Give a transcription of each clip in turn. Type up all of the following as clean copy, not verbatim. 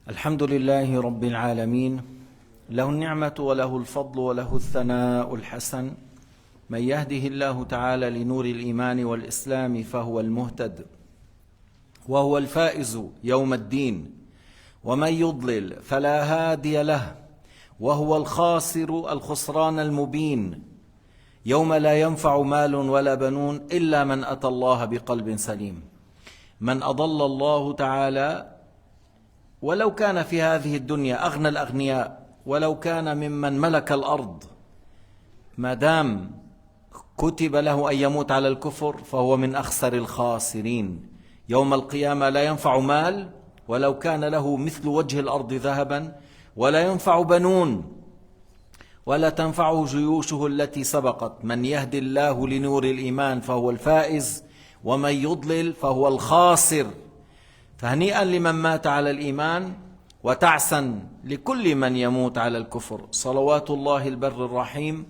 الحمد لله رب العالمين، له النعمة وله الفضل وله الثناء الحسن. من يهده الله تعالى لنور الإيمان والإسلام فهو المهتد وهو الفائز يوم الدين، ومن يضلل فلا هادي له وهو الخاسر الخسران المبين، يوم لا ينفع مال ولا بنون إلا من أتى الله بقلب سليم. من أضل الله تعالى ولو كان في هذه الدنيا أغنى الأغنياء، ولو كان ممن ملك الأرض، ما دام كتب له أن يموت على الكفر فهو من أخسر الخاسرين. يوم القيامة لا ينفع مال ولو كان له مثل وجه الأرض ذهبا، ولا ينفع بنون ولا تنفعه جيوشه التي سبقت. من يهدي الله لنور الإيمان فهو الفائز، ومن يضلل فهو الخاسر. فهنيئا لمن مات على الإيمان، وتعسا لكل من يموت على الكفر. صلوات الله البر الرحيم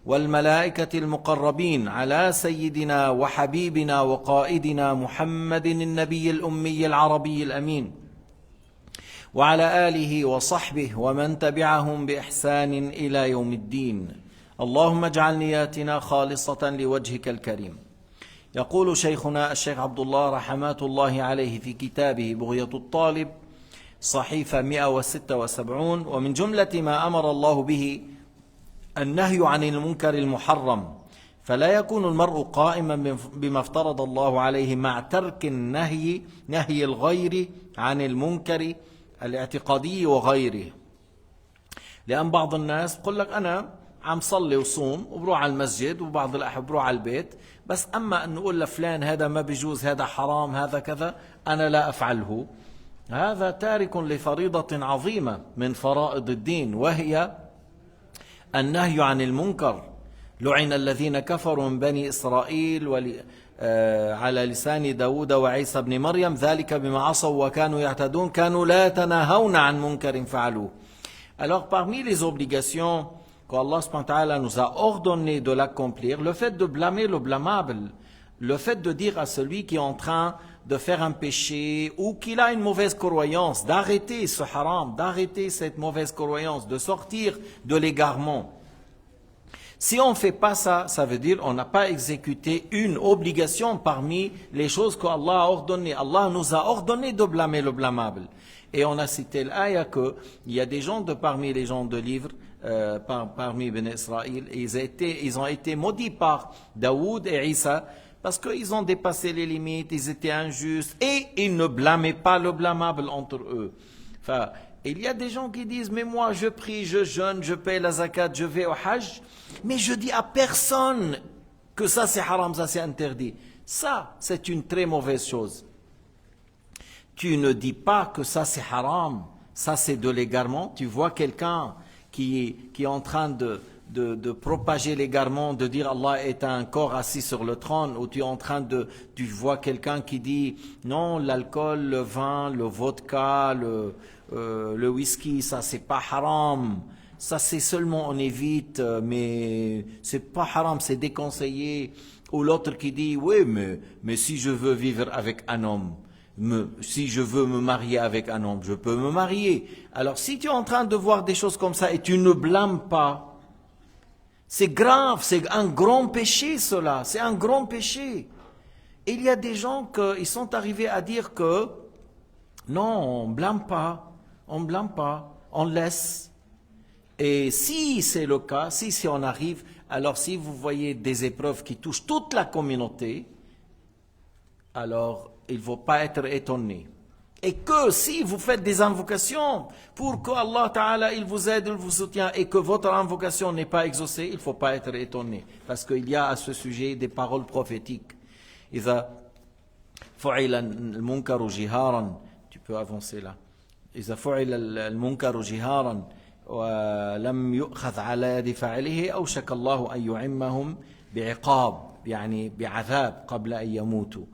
والملائكة المقربين على سيدنا وحبيبنا وقائدنا محمد النبي الأمي العربي الأمين، وعلى آله وصحبه ومن تبعهم بإحسان إلى يوم الدين. اللهم اجعل نياتنا خالصة لوجهك الكريم. يقول شيخنا الشيخ عبد الله رحمات الله عليه في كتابه بغية الطالب صحيفة 176: ومن جملة ما أمر الله به النهي عن المنكر المحرم، فلا يكون المرء قائما بما افترض الله عليه مع ترك نهي الغير عن المنكر الاعتقادي وغيره. لأن بعض الناس بقول لك أنا عم صلي وصوم وبروح على المسجد، وبعض الأحيان بروح على البيت، بس أما أن نقول لفلان هذا ما بيجوز، هذا حرام، هذا كذا، أنا لا أفعله. هذا تارك لفريضة عظيمة من فرائض الدين، وهي النهي عن المنكر. لعن الذين كفروا من بني إسرائيل على لسان داود وعيسى بن مريم، ذلك بما عصوا وكانوا يعتدون، كانوا لا يتناهون عن منكر فعلوه. Alors parmi les obligations qu'Allah subhanahu wa ta'ala nous a ordonné de l'accomplir, le fait de blâmer le blâmable, le fait de dire à celui qui est en train de faire un péché ou qu'il a une mauvaise croyance, d'arrêter ce haram, d'arrêter cette mauvaise croyance, de sortir de l'égarement. Si on ne fait pas ça, ça veut dire qu'on n'a pas exécuté une obligation parmi les choses qu'Allah a ordonnées. Allah nous a ordonné de blâmer le blâmable. Et on a cité l'ayah qu'il y a des gens parmi les gens de livre, parmi Ben Israël, ils ont été maudits par Daoud et Isa, parce qu'ils ont dépassé les limites, ils étaient injustes, et ils ne blâmaient pas le blâmable entre eux. Enfin, il y a des gens qui disent, mais moi je prie, je jeûne, je paye la zakat, je vais au hajj, mais je dis à personne que ça c'est haram, ça c'est interdit. Ça, c'est une très mauvaise chose. Tu ne dis pas que ça c'est haram, ça c'est de l'égarement. Tu vois quelqu'un qui est en train de propager l'égarement, de dire Allah est un corps assis sur le trône, ou tu vois quelqu'un qui dit non, l'alcool, le vin, le vodka, le whisky, ça c'est pas haram, ça c'est seulement on évite, mais c'est pas haram, c'est déconseillé. Ou l'autre qui dit oui, mais si je veux vivre avec un homme, si je veux me marier avec un homme, je peux me marier. Alors si tu es en train de voir des choses comme ça et tu ne blâmes pas, c'est grave, c'est un grand péché cela, c'est un grand péché. Et il y a des gens qui sont arrivés à dire que non, on blâme pas, on laisse. Et si c'est le cas, si on arrive, alors si vous voyez des épreuves qui touchent toute la communauté, alors il ne faut pas être étonné. Et que si vous faites des invocations pour que Allah Ta'ala il vous aide, il vous soutient, et que votre invocation n'est pas exaucée, il ne faut pas être étonné. Parce qu'il y a à ce sujet des paroles prophétiques. إذا فعل المنكر جهارا, tu peux avancer là. إذا فعل المنكر جهارا ولم يؤخذ على يد فاعله أوشك الله أن يعمهم بعقاب, يعني بعذاب قبل أن يموتوا.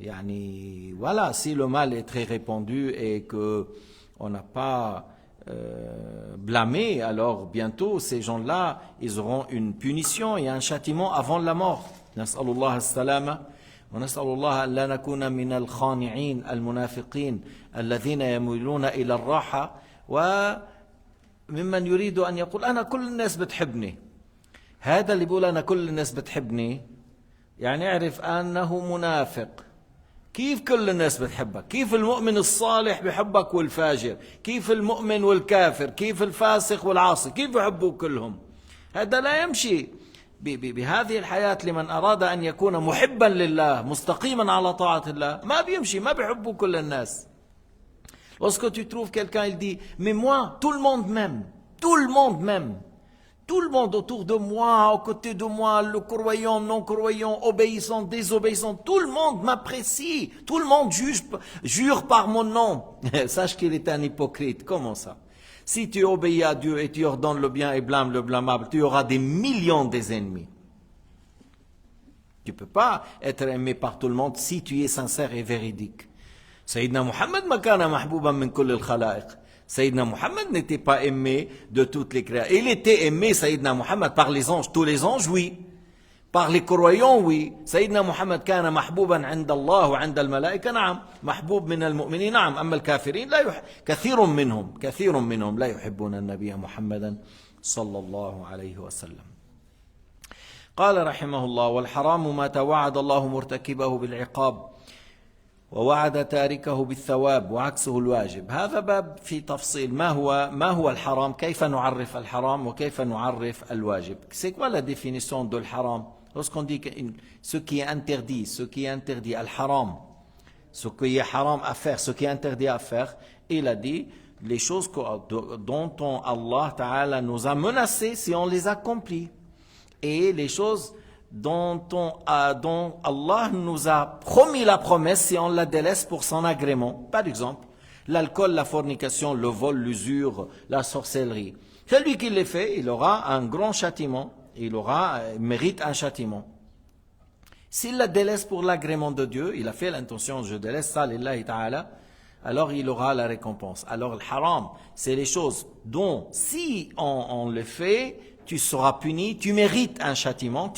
Yani, voilà, si le mal est très répandu et que on n'a pas blâmé, alors bientôt ces gens-là, ils auront une punition et un châtiment avant la mort. Nas'alullah as-salama ونسأل الله أن لا نكون من الخانعين المنافقين الذين يميلون إلى الراحة، وممن يريد أن يقول أنا كل الناس بتحبني. هذا اللي بيقول أنا كل الناس بتحبني يعني اعرف أنه منافق. كيف كل الناس بتحبك؟ كيف المؤمن الصالح بحبك والفاجر؟ كيف المؤمن والكافر؟ كيف الفاسق والعاصي؟ كيف يحبوك كلهم؟ هذا لا يمشي بهذه الحياة. لمن أراد أن يكون محبا لله مستقيما على طاعة الله ما بيمشي، ما بيحبوا كل الناس. Lorsque tu trouves quelqu'un, il dit mais moi, tout le monde m'aime, tout le monde m'aime. Tout le monde autour de moi, à côté de moi, le croyant, non-croyant, obéissant, désobéissant, tout le monde m'apprécie, tout le monde jure par mon nom. Sache qu'il est un hypocrite. Comment ça? Si tu obéis à Dieu et tu ordonnes le bien et blâmes le blâmable, tu auras des millions d'ennemis. Tu ne peux pas être aimé par tout le monde si tu es sincère et véridique. Sayyidina Muhammad ma kana mahbouban min kull al-khalaiq. Sayyidina Muhammad n'était pas aimé de toutes les créatures. Il était aimé, Sayyidina Muhammad, par les anges. Tous les anges, oui. Par les croyants, oui. Sayyidina Muhammad كان محبوبا عند الله وعند الملائكة نعم. محبوب من المؤمنين نعم. أما الكافرين لا كثير منهم لا يحبون النبي محمدا صلى الله عليه وسلم. قال رحمه الله: والحرام ما توعد الله مرتكبه بالعقاب ووعد تاركه بالثواب وعكسه الواجب. هذا باب في تفصيل ما هو الحرام، كيف نعرف الحرام وكيف نعرف الواجب. C'est quoi la définition de الحرام? Lorsqu'on dit ce qui est interdit, al-haram, ce qui est haram à faire, ce qui est interdit à faire, il a dit les choses dont Allah Ta'ala nous a menacés si on les accomplit, et les choses dont Allah nous a promis la promesse si on la délaisse pour son agrément. Par exemple, l'alcool, la fornication, le vol, l'usure, la sorcellerie. Celui qui les fait, il aura un grand châtiment, il mérite un châtiment. S'il la délaisse pour l'agrément de Dieu, il a fait l'intention, je délaisse ça, lillahi ta'ala, alors il aura la récompense. Alors le haram, c'est les choses dont si on le fait, tu seras puni, tu mérites un châtiment,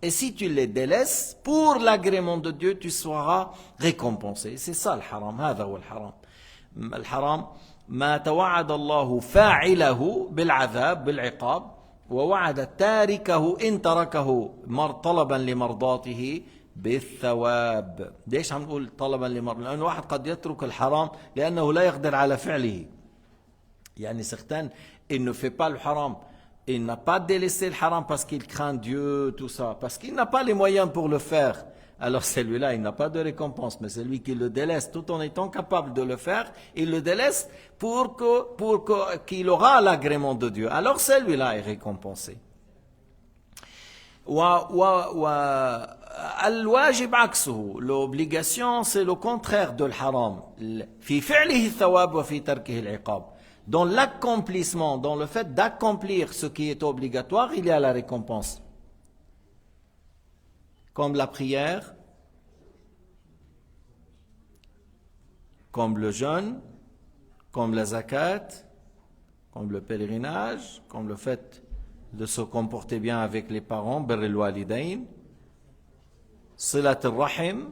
et si tu les délaisses, pour l'agrément de Dieu, tu seras récompensé. C'est ça le haram, هذا هو الحرام. الحرام ما توعد الله فاعله بالعذاب بالعقاب ووعد تاركه إن تركه طلبا لمرضاته بالثواب. ليش عم نقول طلبا لمرضاته؟ لأن واحد قد يترك الحرام لأنه لا يقدر على فعله. يعني certains, il ne fait pas le haram, il n'a pas délaissé le haram parce qu'il craint Dieu, tout ça, parce qu'il n'a pas les moyens pour le faire. Alors celui-là, il n'a pas de récompense, mais celui qui le délaisse tout en étant capable de le faire, il le délaisse pour qu'il aura l'agrément de Dieu. Alors celui-là est récompensé. الواجب عكسه. L'obligation, c'est le contraire de الحرام. في فعله الثواب وفي تركه العقاب. Dans l'accomplissement, dans le fait d'accomplir ce qui est obligatoire, il y a la récompense. Comme la prière, comme le jeûne, comme la zakat, comme le pèlerinage, comme le fait de se comporter bien avec les parents, birr al-walidayn, silat al-rahim.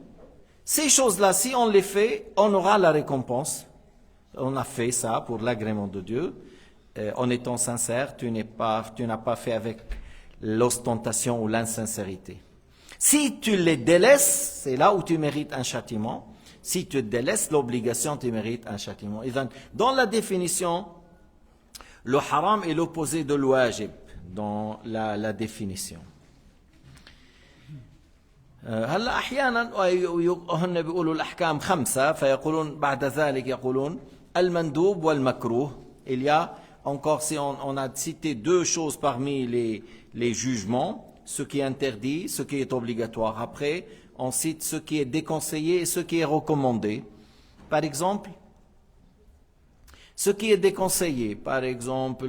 Ces choses-là, si on les fait, on aura la récompense. On a fait ça pour l'agrément de Dieu. En étant sincère, tu n'as pas fait avec l'ostentation ou l'insincérité. Si tu les délaisses, c'est là où tu mérites un châtiment. Si tu délaisses l'obligation, tu mérites un châtiment. Et donc, dans la définition, le haram est l'opposé de l'wajib, dans la définition. هلا احيانا هن بيقولوا الاحكام 5 فيقولون بعد ذلك يقولون المندوب والمكروه. Il y a encore, si on a cité deux choses parmi les jugements, ce qui est interdit, ce qui est obligatoire. Après, on cite ce qui est déconseillé et ce qui est recommandé. Par exemple, ce qui est déconseillé, par exemple,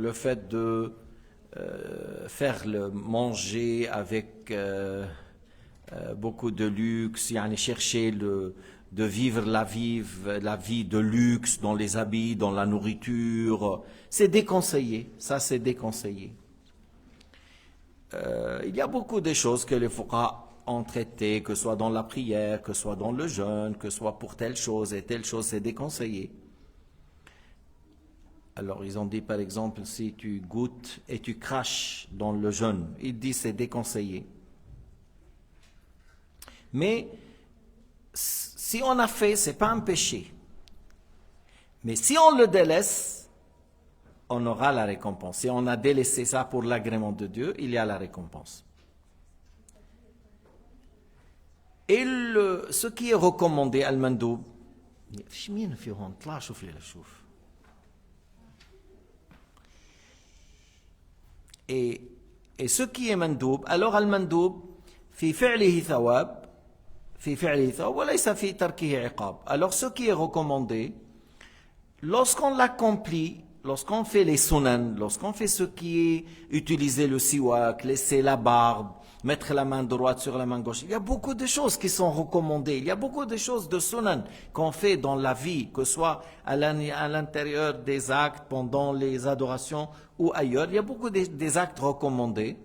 le fait de faire le manger avec beaucoup de luxe, yani chercher de vivre la vie de luxe dans les habits, dans la nourriture. C'est déconseillé, ça c'est déconseillé. Il y a beaucoup de choses que les fuqaha ont traitées, que ce soit dans la prière, que ce soit dans le jeûne, que ce soit pour telle chose et telle chose, c'est déconseillé. Alors ils ont dit par exemple, si tu goûtes et tu craches dans le jeûne, ils disent c'est déconseillé. Mais si on a fait, c'est pas un péché. Mais si on le délaisse, on aura la récompense. Si on a délaissé ça pour l'agrément de Dieu, il y a la récompense. Et ce qui est recommandé, al-mandoub, et ce qui est mandoub, alors al-mandoub, fi fi'lihi thawab, alors ce qui est recommandé, lorsqu'on l'accomplit, lorsqu'on fait les sunan, lorsqu'on fait ce qui est utiliser le siwak, laisser la barbe, mettre la main droite sur la main gauche, il y a beaucoup de choses qui sont recommandées, il y a beaucoup de choses de sunan qu'on fait dans la vie, que ce soit à l'intérieur des actes, pendant les adorations ou ailleurs, il y a beaucoup des actes recommandés.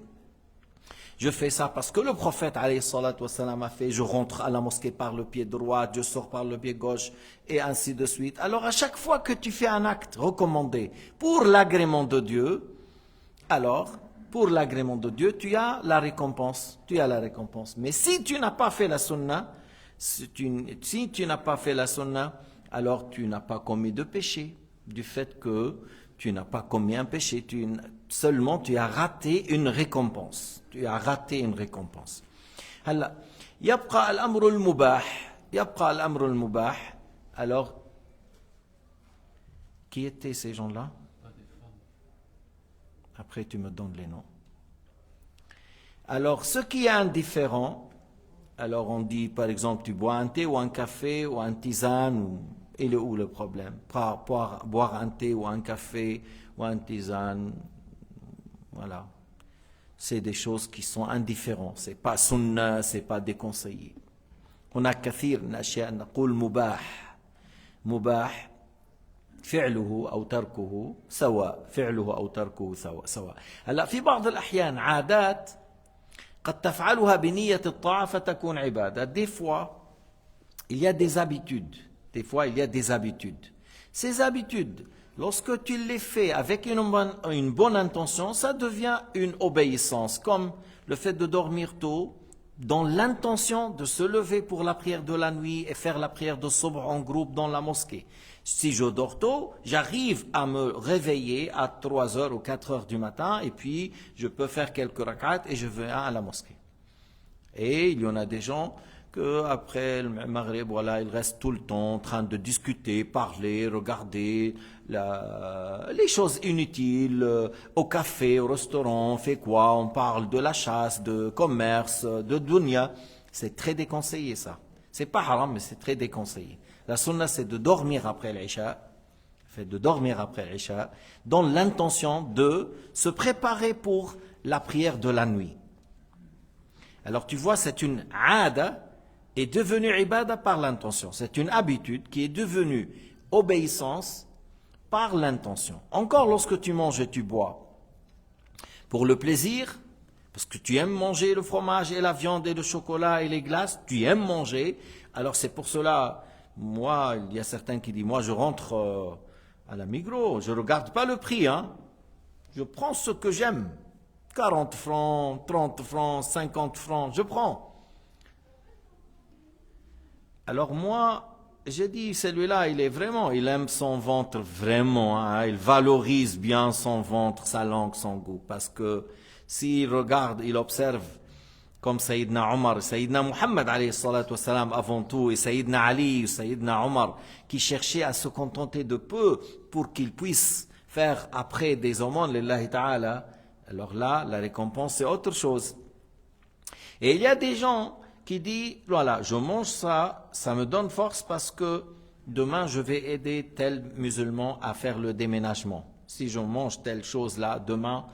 Je fais ça parce que le prophète alayhi salatu wassalam a fait, je rentre à la mosquée par le pied droit, je sors par le pied gauche, et ainsi de suite. Alors à chaque fois que tu fais un acte recommandé pour l'agrément de Dieu, alors pour l'agrément de Dieu, tu as la récompense. Tu as la récompense. Mais si tu n'as pas fait la sunna, si tu n'as pas fait la sunna, alors tu n'as pas commis de péché. Du fait que tu n'as pas commis un péché, seulement tu as raté une récompense. Tu as raté une récompense. هلا يبقى الأمر المباح. Alors, qui étaient ces gens-là? Après, tu me donnes les noms. Alors, ce qui est indifférent, alors on dit, par exemple, tu bois un thé ou un café ou un tisane, il est où le problème? Boire un thé ou un café ou un tisane, voilà. C'est des choses qui sont indifférentes. C'est pas sunna, c'est pas déconseillé. On a كثير من الأشياء نقول مباح فعله أو تركه سواء فعله أو تركه سواء. هلا في بعض الأحيان عادات قد تفعلها بنية الطاعة فتكون عبادة. Des fois, il y a des habitudes. Ces habitudes, lorsque tu les fais avec une bonne intention, ça devient une obéissance, comme le fait de dormir tôt, dans l'intention de se lever pour la prière de la nuit et faire la prière de subh en groupe dans la mosquée. Si je dors tôt, j'arrive à me réveiller à 3h ou 4h du matin et puis je peux faire quelques rak'at et je vais à la mosquée. Et il y en a des gens qu'après le Maghrib, voilà, ils restent tout le temps en train de discuter, parler, regarder les choses inutiles, au café, au restaurant, on fait quoi? On parle de la chasse, de commerce, de dunya. C'est très déconseillé ça. C'est pas haram, mais c'est très déconseillé. La sunna, c'est de dormir après l'Isha, dans l'intention de se préparer pour la prière de la nuit. Alors tu vois, c'est une aada est devenue ibada par l'intention. C'est une habitude qui est devenue obéissance par l'intention. Encore lorsque tu manges et tu bois, pour le plaisir, parce que tu aimes manger le fromage et la viande et le chocolat et les glaces, tu aimes manger, alors c'est pour cela, moi, il y a certains qui disent, moi je rentre à la Migros, je ne regarde pas le prix, je prends ce que j'aime. 40 francs, 30 francs, 50 francs, je prends. Alors moi, j'ai dit, celui-là, il aime son ventre vraiment, il valorise bien son ventre, sa langue, son goût, parce que s'il regarde, il observe, comme Sayyidina Omar, Sayyidina Muhammad alayhi salatu wassalam avant tout, et Sayyidina Ali, Sayyidina Omar, qui cherchaient à se contenter de peu pour qu'ils puissent faire après des aumônes, lillahi ta'ala. Alors là, la récompense, c'est autre chose. Et il y a des gens qui disent, voilà, je mange ça, ça me donne force parce que demain, je vais aider tel musulman à faire le déménagement. Si je mange telle chose là, demain,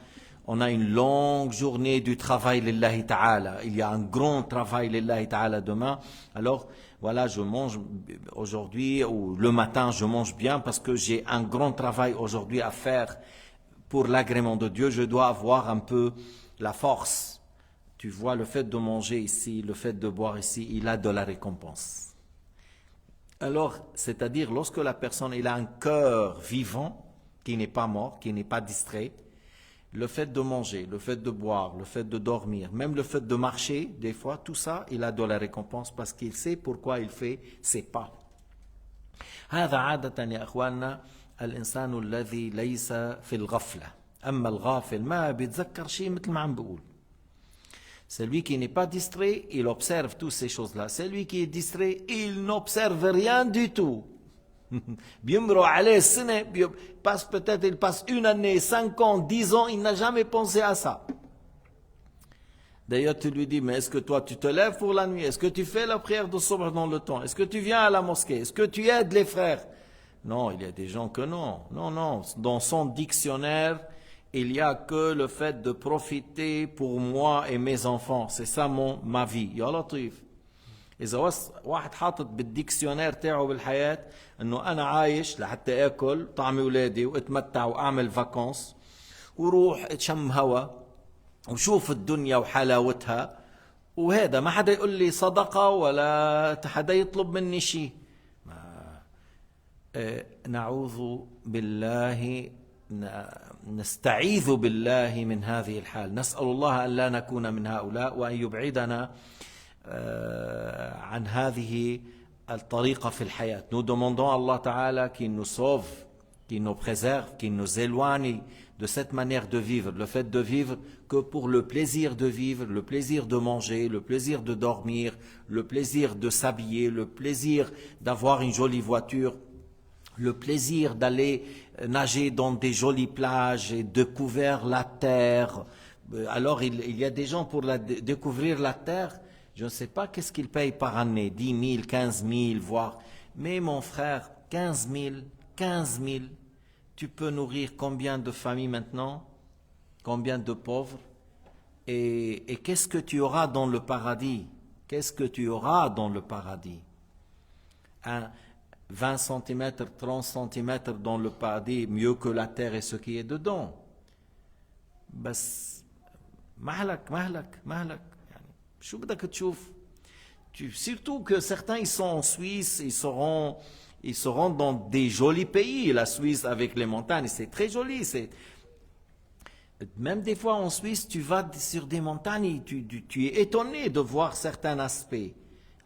on a une longue journée du travail lillahi ta'ala. Il y a un grand travail lillahi ta'ala demain. Alors, voilà, je mange aujourd'hui ou le matin, je mange bien parce que j'ai un grand travail aujourd'hui à faire pour l'agrément de Dieu. Je dois avoir un peu la force. Tu vois, le fait de manger ici, le fait de boire ici, il a de la récompense. Alors, c'est-à-dire, lorsque la personne il a un cœur vivant, qui n'est pas mort, qui n'est pas distrait, le fait de manger, le fait de boire, le fait de dormir, même le fait de marcher, des fois, tout ça, il a de la récompense parce qu'il sait pourquoi il fait ses pas. هذا عادة يا أخواننا الإنسان الذي ليس في الغفلة. أما الغافل ما بيتذكر شيء مثل ما عم بقول. Celui qui n'est pas distrait, il observe toutes ces choses-là. Celui qui est distrait, il n'observe rien du tout. بيمروا عليه السنة, peut-être il passe une année, 5 ans, 10 ans, il n'a jamais pensé à ça. D'ailleurs, tu lui dis, mais est-ce que toi tu te lèves pour la nuit? Est-ce que tu fais la prière de Subh dans le temps? Est-ce que tu viens à la mosquée? Est-ce que tu aides les frères? Non, il y a des gens que non. Non, non. Dans son dictionnaire, il n'y a que le fait de profiter pour moi et mes enfants. C'est ça ma vie. يا لطيف. إذا واحد حاطط بالديكسيونير تاعه بالحياة إنه أنا عايش لحتى آكل طعمي ولادي وأتمتع وأعمل فاكونس وروح أتشم هوا وشوف الدنيا وحلاوتها وهذا ما حدا يقول لي صدقة ولا حدا يطلب مني شيء. نعوذ بالله نستعيذ بالله من هذه الحال. نسأل الله أن لا نكون من هؤلاء وأن يبعدنا عن هذه الطريقة في الحياة. Nous demandons à Allah Ta'ala qu'il nous sauve, qu'il nous préserve, qu'il nous éloigne de cette manière de vivre. Le fait de vivre que pour le plaisir de vivre, le plaisir de manger, le plaisir de dormir, le plaisir de s'habiller, le plaisir d'avoir une jolie voiture, le plaisir d'aller nager dans des jolies plages et découvrir la terre. Alors il y a des gens pour découvrir la terre, je ne sais pas qu'est-ce qu'ils payent par année, 10 000, 15 000, voire. Mais mon frère, 15 000, tu peux nourrir combien de familles maintenant? Combien de pauvres? Et qu'est-ce que tu auras dans le paradis? Qu'est-ce que tu auras dans le paradis? 20 cm, 30 cm dans le paradis, mieux que la terre et ce qui est dedans. بس مهلك يعني شو بدك تشوف. Surtout que certains ils sont en Suisse, ils seront dans des jolis pays. La Suisse avec les montagnes, c'est très joli. Même des fois en Suisse, tu vas sur des montagnes, tu es étonné de voir certains aspects.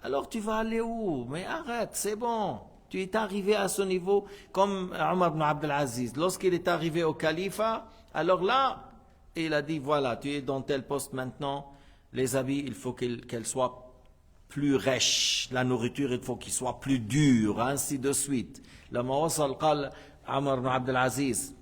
Alors tu vas aller où? Mais arrête, c'est bon. Tu es arrivé à ce niveau comme Omar ibn Abdel Aziz. Lorsqu'il est arrivé au califat, alors là, il a dit, voilà, tu es dans tel poste maintenant, les habits, il faut qu'elles soient plus riches, la nourriture, il faut qu'il soit plus dur, ainsi de suite. لما وصل قال عمر بن عبد العزيز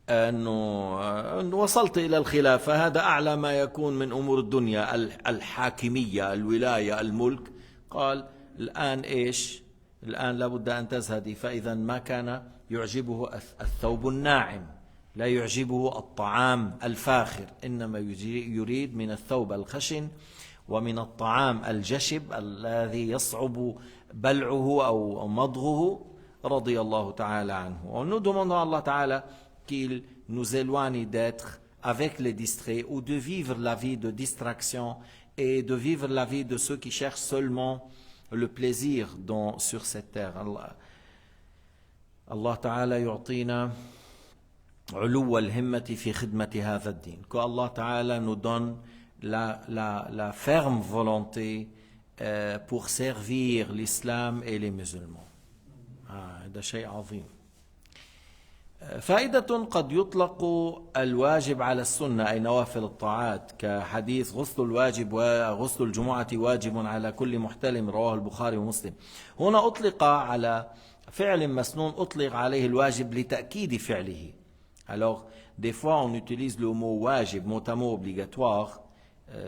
أنه وصلت إلى الخلافة هذا أعلى ما يكون من أمور الدنيا الحاكمية الولاية الملك. قال الآن إيش؟ الآن لابد أن تزهدي. فإذا ما كان يعجبه الثوب الناعم لا يعجبه الطعام الفاخر إنما يريد من الثوب الخشن ومن الطعام الجشب الذي يصعب بلعه أو مضغه رضي الله تعالى عنه. Nous demandons à Allah Ta'ala qu'il nous éloigne d'être avec les distraits ou de vivre la vie de distraction et de vivre la vie de ceux qui cherchent seulement le plaisir sur cette terre. Allah Ta'ala يعطينا علو الهمة في خدمة هذا الدين. Que Allah Ta'ala nous donne la ferme volonté pour servir l'islam et les musulmans. هذا شيء عظيم. فائدة قد يطلق الواجب على السنة أي نوافل الطاعات كحديث غسل الواجب وغسل الجمعة واجب على كل محتلم رواه البخاري ومسلم. هنا أطلق على فعل مسنون أطلق عليه الواجب لتأكيد فعله. Alors, des fois on utilise le mot wajib, mot à mot obligatoire,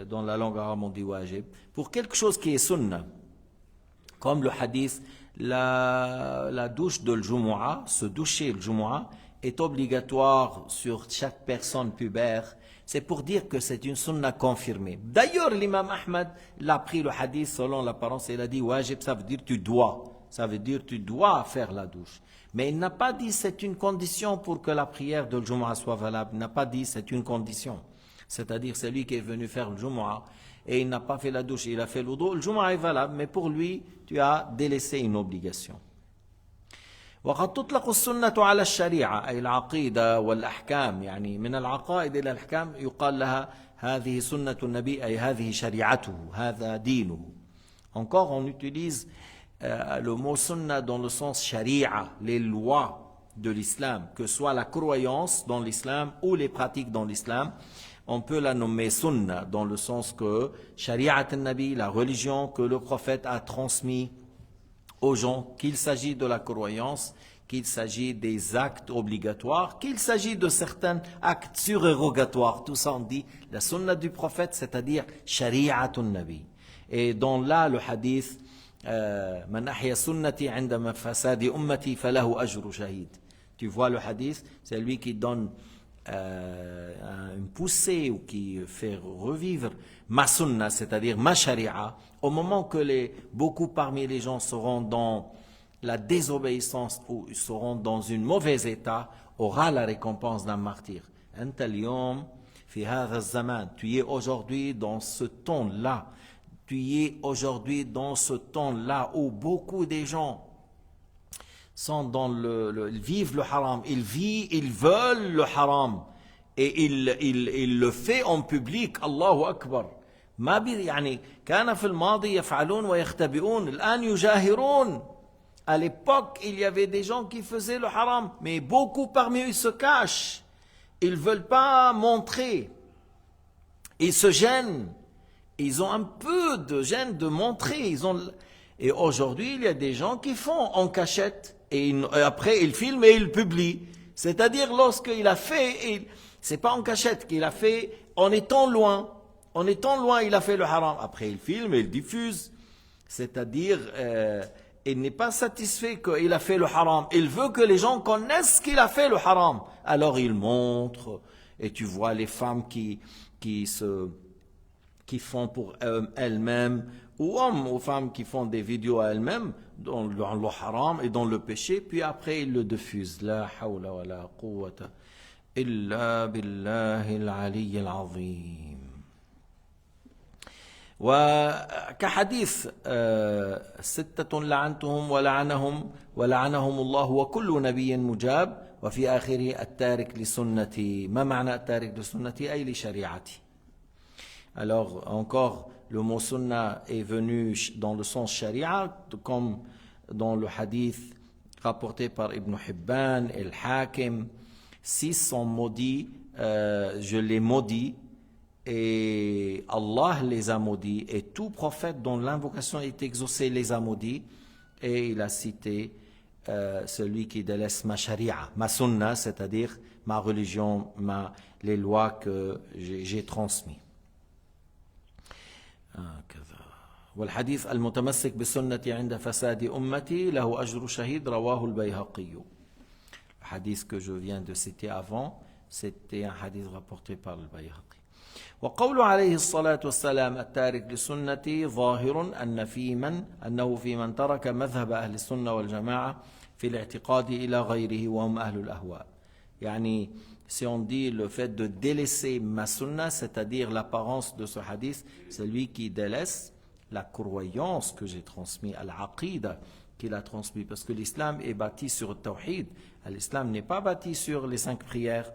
dans la langue arabe on dit wajib, pour quelque chose qui est sunna. Comme le hadith, la douche de l'Jumu'ah, se doucher le Jumu'ah, est obligatoire sur chaque personne pubère, c'est pour dire que c'est une sunna confirmée. D'ailleurs, l'imam Ahmad l'a pris le hadith selon l'apparence et il a dit wajib, ça veut dire tu dois. Ça veut dire tu dois faire la douche. Mais il n'a pas dit c'est une condition pour que la prière de Jumu'ah soit valable. Il n'a pas dit c'est une condition. C'est-à-dire c'est lui qui est venu faire le Jumu'ah et il n'a pas fait la douche, il a fait l'udu. Le Jumu'ah est valable, mais pour lui, tu as délaissé une obligation. وقد تطلق السنة على الشريعة أي العقيدة والأحكام يعني من العقائد إلى الأحكام يقال لها هذه سنة النبي أي هذه شريعته هذا دينه. Encore on utilise le mot sunna dans le sens sharia, les lois de l'islam, que soit la croyance dans l'islam ou les pratiques dans l'islam, on peut la nommer sunna dans le sens que shari'at al-nabi, la religion que le prophète a transmise aux gens, qu'il s'agit de la croyance, qu'il s'agit des actes obligatoires, qu'il s'agit de certains actes surérogatoires. Tout ça on dit la sunna du prophète, c'est-à-dire shari'atun nabi. Et dans là le hadith man ahya sunnati 'inda fasadi ummati falahu ajru shahid. Tu vois le hadith, c'est lui qui donne une poussée ou qui fait revivre ma sunna, c'est-à-dire ma sharia, au moment que beaucoup parmi les gens seront dans la désobéissance ou seront dans un mauvais état, aura la récompense d'un martyr. Anta al-yawm fi hadha az-zaman, tu es aujourd'hui dans ce temps-là, tu es aujourd'hui dans ce temps-là où beaucoup des gens sont dans ils vivent le haram, ils veulent le haram et ils le font en public. Allahu Akbar. ما يعني كان في الماضي يفعلون ويختبئون الآن يجاهرون. À l'époque, il y avait des gens qui faisaient le haram, mais beaucoup parmi eux se cachent. Ils ne veulent pas montrer. Ils se gênent. Ils ont un peu de gêne de montrer. Et aujourd'hui, il y a des gens qui font en cachette. Et après, ils filment et ils publient. C'est-à-dire, lorsqu'il a fait, c'est pas en cachette qu'il a fait, en étant loin. En étant loin, il a fait le haram. Après, il filme et il diffuse. C'est-à-dire, il n'est pas satisfait qu'il a fait le haram. Il veut que les gens connaissent qu'il a fait le haram. Alors, il montre. Et tu vois les femmes qui font pour elles-mêmes, ou hommes ou femmes qui font des vidéos à elles-mêmes, dans le haram et dans le péché, puis après ils le diffusent. La hawla wa la quwwata illa billahi al-ali al-azim. وكحديث ستة لعنتهم ولعنهم الله وكل نبي مجاب وفي آخره التارك لسنتي. ما معنى التارك لسنتي؟ أي لشريعتي. Alors encore, le mot sunna est venu dans le sens sharia, comme dans le hadith rapporté par Ibn Hibban et al-Hakim. 6 sont maudits, je les maudis, et Allah les a maudits, et tout prophète dont l'invocation est exaucée les a maudits, et il a cité celui qui délaisse ma sharia, ma sunna, c'est-à-dire ma religion, les lois que j'ai transmises. والحديث المتمسك بالسنة عند فساد أمتي له أجر شهيد رواه البيهقي. Le hadith que je viens de citer avant, c'était un hadith rapporté par le Bayhaqi. وقول عليه الصلاة والسلام التارك للسنة ظاهر أنه في من ترك مذهب أهل السنة والجماعة في الاعتقاد إلى غيره وهم أهل الأهواء. يعني si on dit le fait de délaisser ma sunna, c'est-à-dire l'apparence de ce hadith, c'est lui qui délaisse la croyance que j'ai transmise, al-aqida qu'il a transmis, parce que l'islam est bâti sur le tawhid. L'islam n'est pas bâti sur les 5 prières.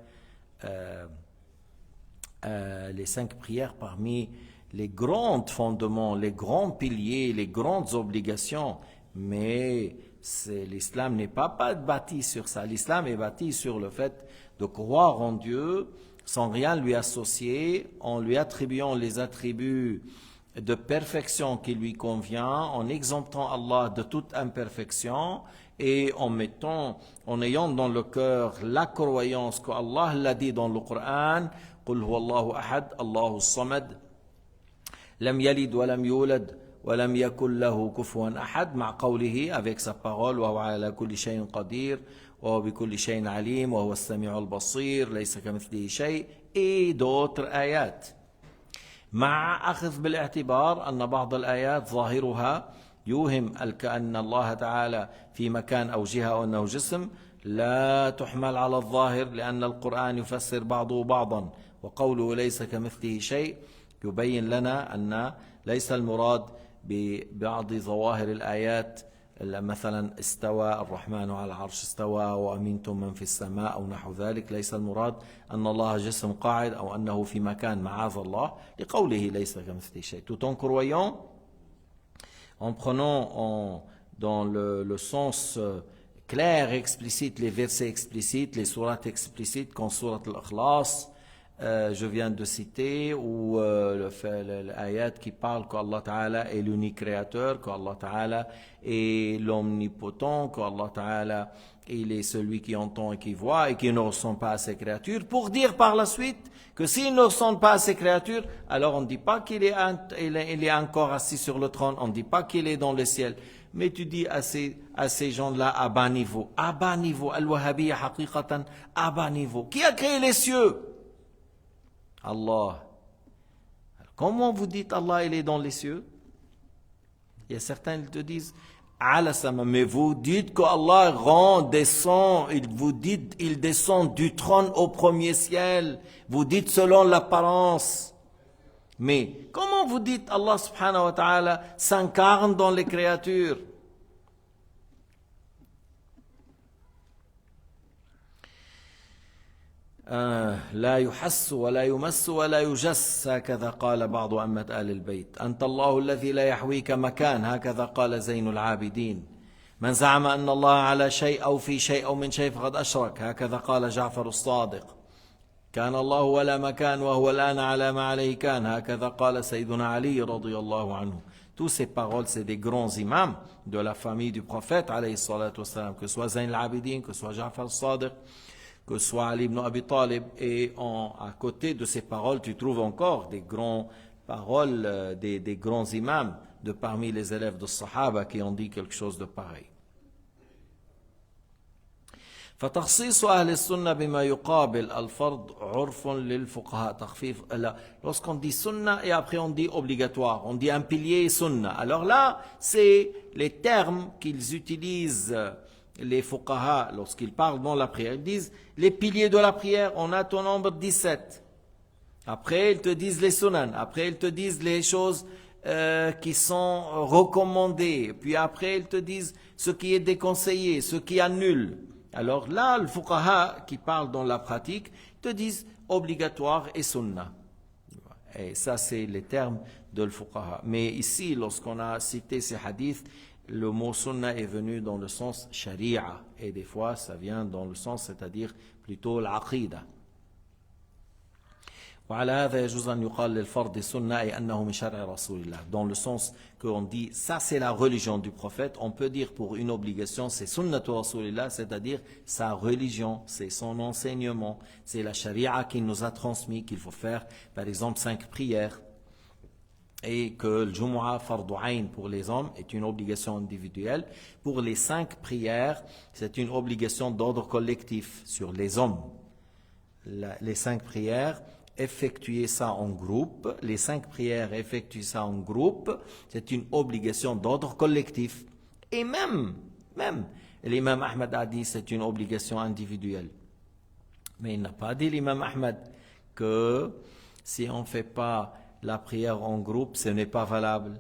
Les 5 prières parmi les grands fondements, les grands piliers, les grandes obligations, mais l'islam n'est pas bâti sur ça. L'islam est bâti sur le fait de croire en Dieu sans rien lui associer, en lui attribuant les attributs de perfection qui lui convient, en exemptant Allah de toute imperfection et en ayant dans le cœur la croyance que Allah l'a dit dans le Coran, قل هو الله أحد الله الصمد لم يلد ولم يولد ولم يكن له كفوا أحد مع قوله avec sa parole وهو على كل شيء قدير وهو بكل شيء عليم وهو السميع البصير ليس كمثله شيء et d'autres آيات مع أخذ بالاعتبار أن بعض الآيات ظاهرها يوهم كأن الله تعالى في مكان أو جهة أو أنه جسم لا تحمل على الظاهر لأن القرآن يفسر بعضه بعضا وقوله ليس كمثله شيء يبين لنا أن ليس المراد ببعض ظواهر الآيات مثلا استوى الرحمن على العرش استوى وأمنتم من في السماء أو نحو ذلك ليس المراد أن الله جسم قاعد أو أنه في مكان معاذ الله لقوله ليس كمثله شيء tout en croyant en prenant dans le sens clair et explicite les versets explicites les sourates explicites comme sourate al-Ikhlas je viens de citer ou l'ayat qui parle qu'Allah Ta'ala est l'unique créateur, qu'Allah Ta'ala est l'omnipotent, qu'Allah Ta'ala il est celui qui entend et qui voit et qui ne ressemble pas à ses créatures, pour dire par la suite que s'il ne ressemble pas à ses créatures, alors on ne dit pas qu'il est encore assis sur le trône, on ne dit pas qu'il est dans le ciel, mais tu dis à ces gens-là à bas niveau, al-Wahhabiyya haqiqatan, à bas niveau. Qui a créé les cieux? Allah. Alors, comment vous dites Allah il est dans les cieux? Il y a certains qui te disent Ala sama, mais vous dites qu'Allah descend, il descend du trône au premier ciel. Vous dites selon l'apparence. Mais comment vous dites Allah subhanahu wa ta'ala s'incarne dans les créatures? لا يحس ولا يمس ولا يجس هكذا قال بعض أمة آل البيت أنت الله الذي لا يحويك مكان هكذا قال زين العابدين من زعم أن الله على شيء أو في شيء أو من شيء فقد أشرك هكذا قال جعفر الصادق كان الله ولا مكان وهو الآن على ما عليه كان هكذا قال سيدنا علي رضي الله عنه. Toutes ces paroles, c'est des grands imams de la famille du prophète alayhi salatu wassalam, que ce soit Zayn al-Abidin, que ce soit Ja'far al-Sadiq, que ce soit Ali ibn Abi Talib, et à côté de ces paroles, tu trouves encore des grandes paroles, des grands imams de parmi les élèves de Sahaba qui ont dit quelque chose de pareil. فتخصيص أهل السنة بما يقابل الفرض عرف للفقهاء تخفيف لا lorsqu'on dit sunna et après on dit obligatoire on dit un pilier sunna alors là c'est les termes qu'ils utilisent les fuqaha lorsqu'ils parlent dans la prière ils disent les piliers de la prière on a ton nombre 17 après ils te disent les sunan après ils te disent les choses qui sont recommandées puis après ils te disent ce qui est déconseillé ce qui annule. Alors là, le fuqaha qui parle dans la pratique te disent obligatoire et sunna. Et ça, c'est les termes de le fuqaha. Mais ici, lorsqu'on a cité ces hadiths, le mot sunna est venu dans le sens sharia. Et des fois, ça vient dans le sens, c'est-à-dire plutôt l'aqida. وعلى هذا يجوز أن يقال للفرض سنة أي أنه من شرع رسول الله. Dans le sens qu'on dit ça c'est la religion du prophète, on peut dire pour une obligation c'est sunnatu rasulillah, c'est-à-dire sa religion, c'est son enseignement, c'est la sharia qu'il nous a transmis qu'il faut faire par exemple 5 prières et que le Jumu'ah fardu ayn pour les hommes est une obligation individuelle. Pour les 5 prières, c'est une obligation d'ordre collectif sur les hommes. Les 5 prières effectuer ça en groupe, les 5 prières effectuer ça en groupe, c'est une obligation d'ordre collectif. Et même, l'imam Ahmad a dit c'est une obligation individuelle. Mais il n'a pas dit l'imam Ahmad que si on ne fait pas la prière en groupe, ce n'est pas valable.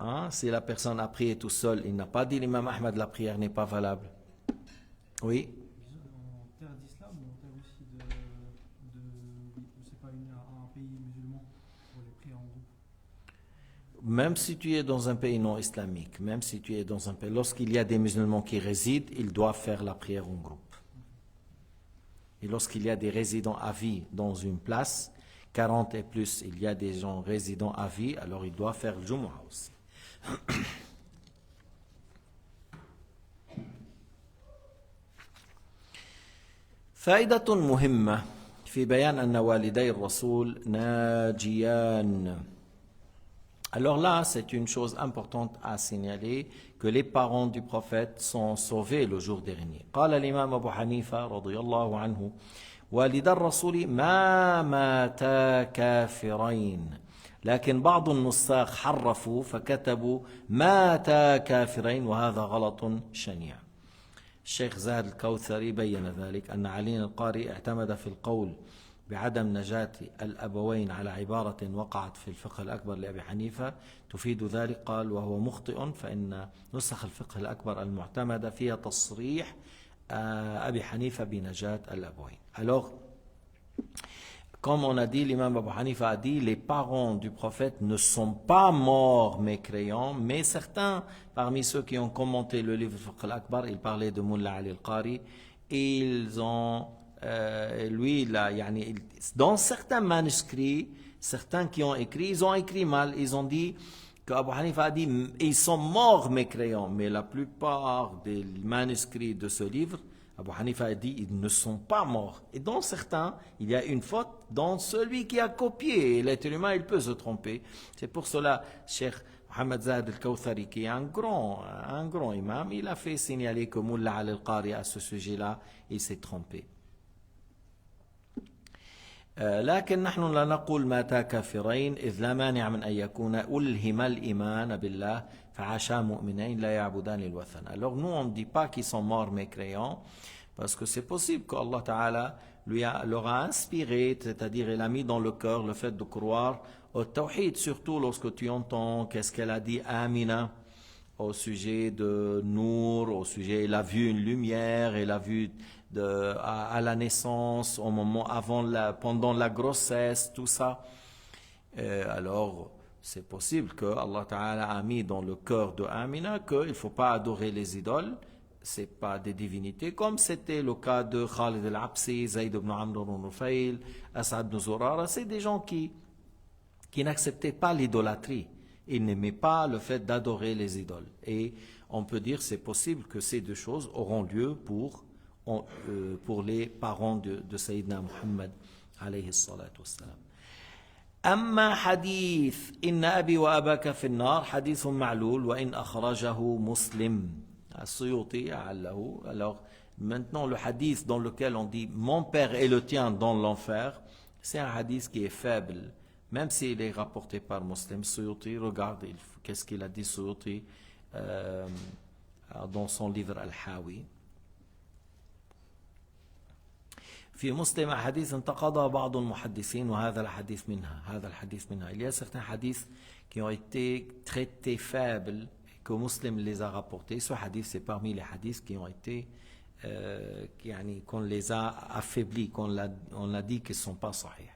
Hein? Si la personne a prié tout seul, il n'a pas dit l'imam Ahmad la prière n'est pas valable. Oui. Même si tu es dans un pays non islamique, même si tu es dans un pays, lorsqu'il y a des musulmans qui résident, ils doivent faire la prière en groupe. Et lorsqu'il y a des résidents à vie dans une place, 40 et plus, il y a des gens résidents à vie, alors ils doivent faire le Jumu'ah aussi. فائدة مهمة في بيان أن والدي الرسول ناجيان Alors là, c'est une chose importante à signaler que les parents du prophète sont sauvés le jour dernier. قال الإمام أبو حنيفة رضي الله عنه والد الرسول ما ماتا كافرين لكن بعض النساخ حرفوا فكتبوا ماتا كافرين وهذا غلط شنيع. الشيخ زاهد الكوثري بين ذلك أن علي القاري اعتمد في القول بعدم نجاة الأبوين على عبارة وقعت في الفقه الأكبر لأبي حنيفة تفيد ذلك. قال وهو مخطئ فإن نسخ الفقه الأكبر المعتمدة فيها تصريح أبي حنيفة بنجاة الأبوين. Alors, comme on a dit, l'imam Abu Hanifa a dit, les parents du prophète ne sont pas morts mécréants, mais certains parmi ceux qui ont commenté le livre Fiqh al-Akbar, il parlait de Mullah Ali al-Qari, ils ont lui, là, dans certains manuscrits, certains qui ont écrit, ils ont écrit mal. Ils ont dit que Abu Hanifa a dit ils sont morts mécréants. Mais la plupart des manuscrits de ce livre, Abu Hanifa a dit ils ne sont pas morts. Et dans certains, il y a une faute dans celui qui a copié. L'être humain, il peut se tromper. C'est pour cela, Cheikh Mohammed Zahd al-Kawthari, qui est un grand imam, il a fait signaler que Mullah Ali al-Qari à ce sujet-là, il s'est trompé. لكن نحن لا نقول ماتا كافرين إذ لا مانع من أن يكون ألهم الإيمان بالله فعاشا مؤمنين لا يعبدان الوثن. Alors nous on ne dit pas qu'ils sont morts mécréants parce que c'est possible qu'Allah Ta'ala leur a inspiré, c'est-à-dire il a mis dans le cœur le fait de croire au tawhid, surtout lorsque tu entends qu'est-ce qu'elle a dit Amina au sujet de Nour, au sujet, il a vu une lumière, il a vu à la naissance, au moment pendant la grossesse, tout ça. Alors, c'est possible que Allah Ta'ala a mis dans le cœur de Amina qu'il ne faut pas adorer les idoles, ce n'est pas des divinités, comme c'était le cas de Khalid al-Absi, Zayd ibn Amr al-Nufayl, As'ad ibn Zurara. C'est des gens qui n'acceptaient pas l'idolâtrie. Ils n'aimaient pas le fait d'adorer les idoles. Et on peut dire c'est possible que ces deux choses auront lieu pour les parents de Sayyidina Muhammad alayhi salatu wassalam. أما حديث إن أبي وأباك في النار حديث معلول وإن أخرجه مسلم. السيوطي أعله. Alors maintenant le hadith dans lequel on dit mon père et le tien dans l'enfer, c'est un hadith qui est faible. Même s'il est rapporté par Muslim, Suyuti, regarde qu'est-ce qu'il a dit Suyuti dans son livre Al-Hawi. في مسلم حديث انتقض بعض المحدثين وهذا الحديث منها. Il y a certains hadiths qui ont été traités faibles et que Muslim les a rapportés. Ce hadith, c'est parmi les hadiths qui ont été qu'on les a affaiblis, on a dit qu'ils ne sont pas sahih.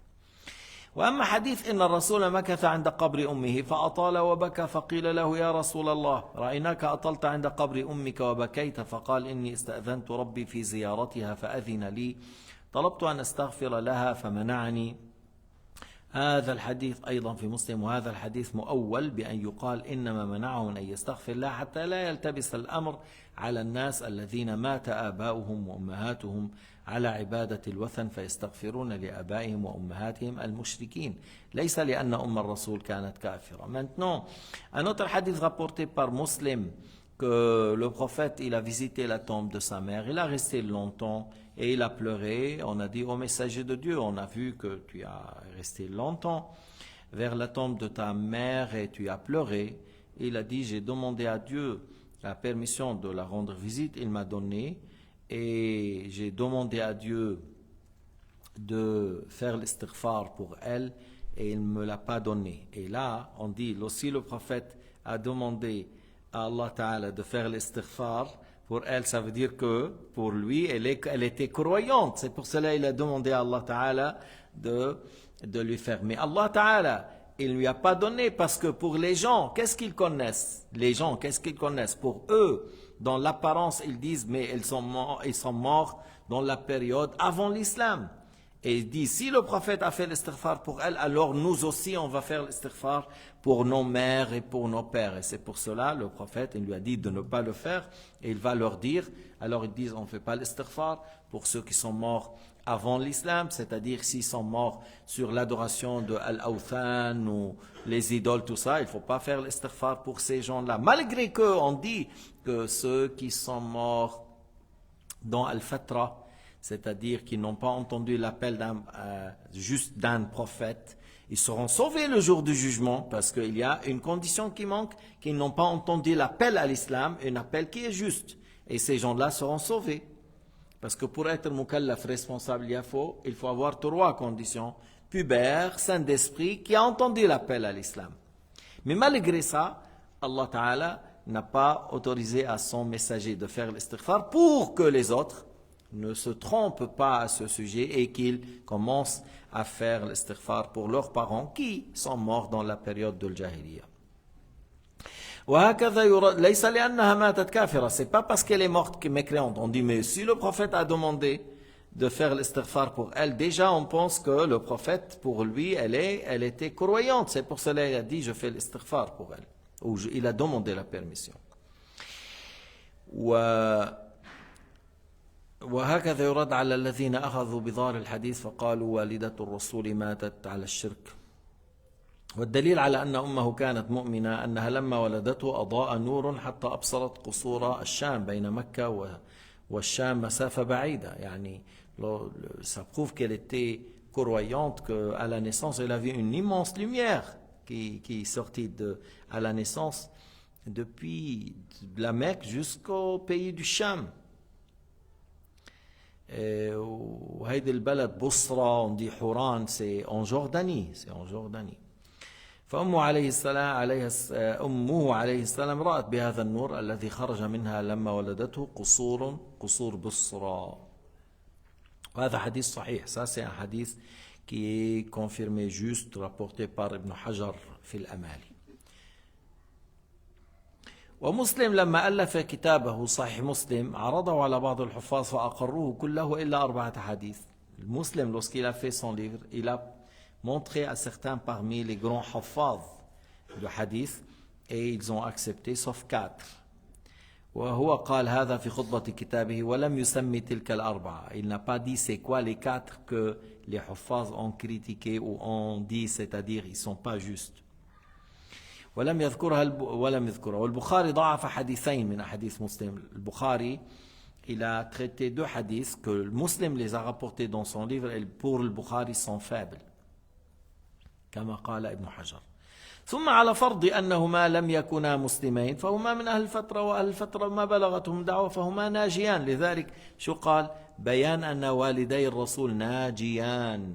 وأما حديث إن الرسول مكث عند قبر أمه فأطال وبكى فقيل له يا رسول الله رأيناك أطلت عند قبر أمك وبكيت فقال إني استأذنت ربي في زيارتها فأذن لي طلبت أن أستغفر لها فمنعني. هذا الحديث أيضا في مسلم وهذا الحديث مؤول بأن يقال إنما منعه من أن يستغفر الله حتى لا يلتبس الأمر على الناس الذين مات آباؤهم وأمهاتهم على عبادة الوثن فيستغفرون لآبائهم وأمهاتهم المشركين ليس لأن أم الرسول كانت كافرة. Maintenant, un autre hadith rapporté par Muslim que le prophète il a visité la tombe de sa mère, il a resté longtemps et il a pleuré. On a dit au messager de Dieu, on a vu que tu as resté longtemps vers la tombe de ta mère et tu as pleuré. Il a dit j'ai demandé à Dieu la permission de la rendre visite, il m'a donné. Et j'ai demandé à Dieu de faire l'istighfar pour elle et il ne me l'a pas donné. Et là, on dit, aussi le prophète a demandé à Allah Ta'ala de faire l'istighfar pour elle, ça veut dire que pour lui, elle était croyante. C'est pour cela qu'il a demandé à Allah Ta'ala de lui faire. Mais Allah Ta'ala, il ne lui a pas donné parce que pour les gens, qu'est-ce qu'ils connaissent? Les gens, qu'est-ce qu'ils connaissent? Pour eux, dans l'apparence, ils disent, mais ils sont morts dans la période avant l'islam. Et il dit, si le prophète a fait l'istighfar pour elle, alors nous aussi, on va faire l'istighfar pour nos mères et pour nos pères. Et c'est pour cela, le prophète, il lui a dit de ne pas le faire. Et il va leur dire, alors ils disent, on ne fait pas l'istighfar pour ceux qui sont morts avant l'islam, c'est-à-dire s'ils sont morts sur l'adoration de Al-Awthan ou les idoles, tout ça, il ne faut pas faire l'istighfar pour ces gens-là. Malgré qu'on dit que ceux qui sont morts dans Al-Fatra, c'est-à-dire qui n'ont pas entendu l'appel juste d'un prophète, ils seront sauvés le jour du jugement parce qu'il y a une condition qui manque, qu'ils n'ont pas entendu l'appel à l'islam, un appel qui est juste. Et ces gens-là seront sauvés. Parce que pour être mukallaf responsable, il faut avoir trois conditions. Pubère, saint d'esprit, qui a entendu l'appel à l'islam. Mais malgré ça, Allah Ta'ala n'a pas autorisé à son messager de faire l'istighfar pour que les autres ne se trompent pas à ce sujet et qu'ils commencent à faire l'istighfar pour leurs parents qui sont morts dans la période de l'Jahiliya. C'est pas parce qu'elle est morte qu'elle est mécréante. On dit, mais si le prophète a demandé de faire l'istighfar pour elle, déjà on pense que le prophète, pour lui, elle était croyante. C'est pour cela qu'il a dit, je fais l'istighfar pour elle. Ou il a demandé la permission. وهكذا يرد على الذين أخذوا بظاهر الحديث فقالوا والدة الرسول ماتت على الشرك. والدليل على أن أمه كانت مؤمنة أنها لما ولدته أضاء نور حتى أبصرت قصور الشام بين مكة والشام مسافة بعيدة. يعني ça prouve qu'elle était croyante qu'à la naissance elle avait une immense lumière qui sortit à la naissance depuis la Mecque jusqu'au pays du Cham. وهيدي البلد بصرة وندي حوران c'est en Jordanie. فأمه عليه السلام رأت بهذا النور الذي خرج منها لما ولدته قصور بصرة. وهذا حديث صحيح. Ça c'est un hadith qui est confirmé juste rapporté par Ibn Hajar في الأمالي. ومسلم لما ألف كتابه صحيح مسلم عرضه على بعض الحفاظ فأقروه كله إلا 4 حديث. Muslim, lorsqu'il a fait son livre, il a montré à certains parmi les grands hafaz de hadith et ils ont accepté sauf 4. وهو قال هذا في خطبة كتابه ولم يسمي تلك الأربعة. Il n'a pas dit c'est quoi les 4 que les hafaz ont critiqué ou ont dit, c'est-à-dire ils sont pas justes. ولم يذكرها والبخاري ضعف حديثين من أحاديث مسلم. البخاري il a traité 2 hadiths que le Muslim les a rapportés dans son livre et pour le Bukhari sont faibles كما قال ابن حجر. ثم على فرض أنهما لم يكونا مسلمين فهما من أهل الفترة وأهل الفترة ما بلغتهم دعوة فهما ناجيان. لذلك شو قال بيان أن والدي الرسول ناجيان.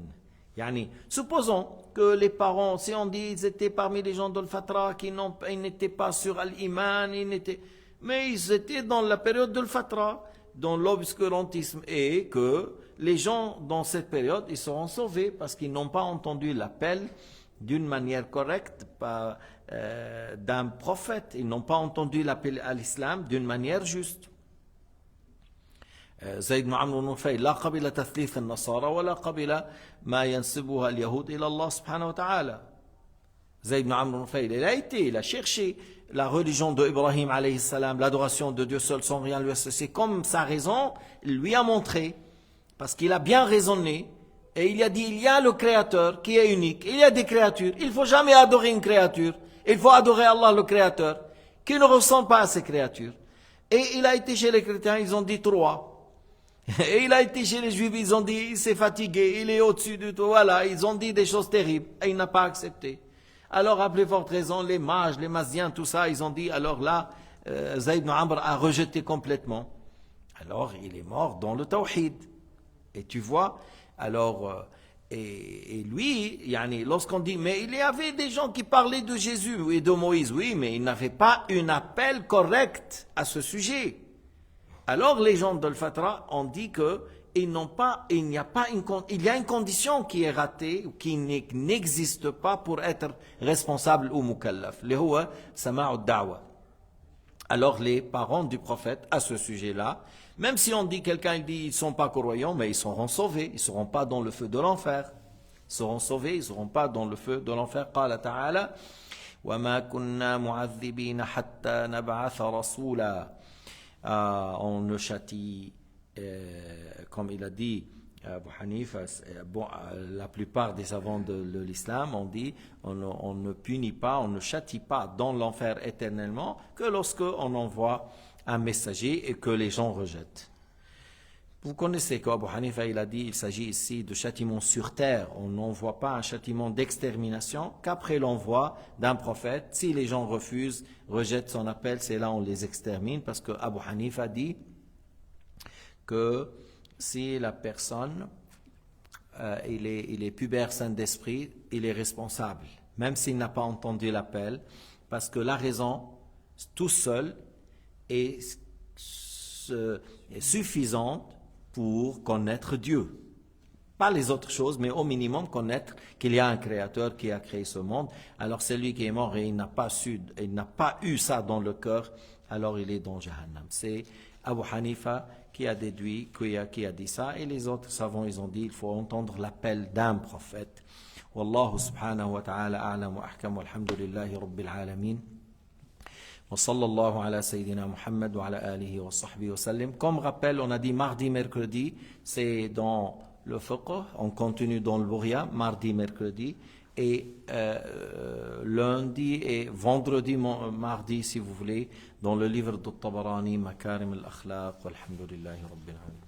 يعني supposons que les parents, si on dit ils étaient parmi les gens de l'Fatra qui n'étaient pas sur Al-Iman, mais ils étaient dans la période de l'Fatra, dans l'obscurantisme, et que les gens dans cette période, ils seront sauvés parce qu'ils n'ont pas entendu l'appel d'une manière correcte d'un prophète. Ils n'ont pas entendu l'appel à l'islam d'une manière juste. زيد بن عمرو بن نفيل لا قبل تثليث النصارى ولا قبل ما ينسبها اليهود إلى الله سبحانه وتعالى. Zayd ibn Amr al-Nufayl, il a cherché la religion de Ibrahim alayhi salam, l'adoration de Dieu seul sans rien lui associer, comme sa raison lui a montré, parce qu'il a bien raisonné, et il a dit, il y a le Créateur qui est unique, il y a des créatures, il ne faut jamais adorer une créature, il faut adorer Allah le Créateur, qui ne ressemble pas à ces créatures. Et il a été chez les chrétiens, ils ont dit 3. Et il a été chez les juifs, ils ont dit, il s'est fatigué, il est au-dessus du tout, voilà, ils ont dit des choses terribles, et il n'a pas accepté. Alors, à plus forte raison, les mages, les maziens, tout ça, ils ont dit, alors là, Zayd ibn Amr a rejeté complètement. Alors, il est mort dans le tawhid. Et tu vois, alors, et lui, lorsqu'on dit, mais il y avait des gens qui parlaient de Jésus et de Moïse, oui, mais ils n'avaient pas un appel correct à ce sujet. Alors, les gens de l'Fatra ont dit que il y a une condition qui est ratée, qui n'existe pas pour être responsable ou mukallaf. Alors les parents du prophète à ce sujet-là, même si on dit quelqu'un dit ils ne sont pas croyants, mais ils seront sauvés, ils ne seront pas dans le feu de l'enfer. Ils seront sauvés, ils ne seront pas dans le feu de l'enfer. قال تعالى وما كنا معذبين حتى نبعث رسولا. On ne châtie, comme il a dit, Abu Hanifa, la plupart des savants de l'islam ont dit on ne punit pas, on ne châtie pas dans l'enfer éternellement que lorsque on envoie un messager et que les gens rejettent. Vous connaissez qu'Abu Hanifa il a dit il s'agit ici de châtiment sur terre. On n'envoie pas un châtiment d'extermination qu'après l'envoi d'un prophète. Si les gens refusent, rejettent son appel, c'est là on les extermine parce que Abu Hanifa dit que si la personne il est pubère saint d'esprit, il est responsable, même s'il n'a pas entendu l'appel, parce que la raison, tout seul, est suffisante pour connaître Dieu. Pas les autres choses, mais au minimum connaître qu'il y a un créateur qui a créé ce monde. Alors celui qui est mort et il n'a pas eu ça dans le cœur, alors il est dans Jahannam. C'est Abu Hanifa qui a déduit, qui a dit ça, et les autres savants, ils ont dit, il faut entendre l'appel d'un prophète. Wallahu subhanahu wa ta'ala a'lam wa ahkam walhamdulillahi rabbil alamin. Wa sallallahu ala sayyidina Muhammad wa ala alihi wa sahbihi wa sallim. Comme rappel, on a dit mardi, mercredi, c'est dans le fiqh, on continue dans le Bouria, mardi, mercredi, et lundi et vendredi, mardi, si vous voulez, dans le livre de Tabarani, Makarim al-Akhlaq, walhamdulillahi rabbil alamin.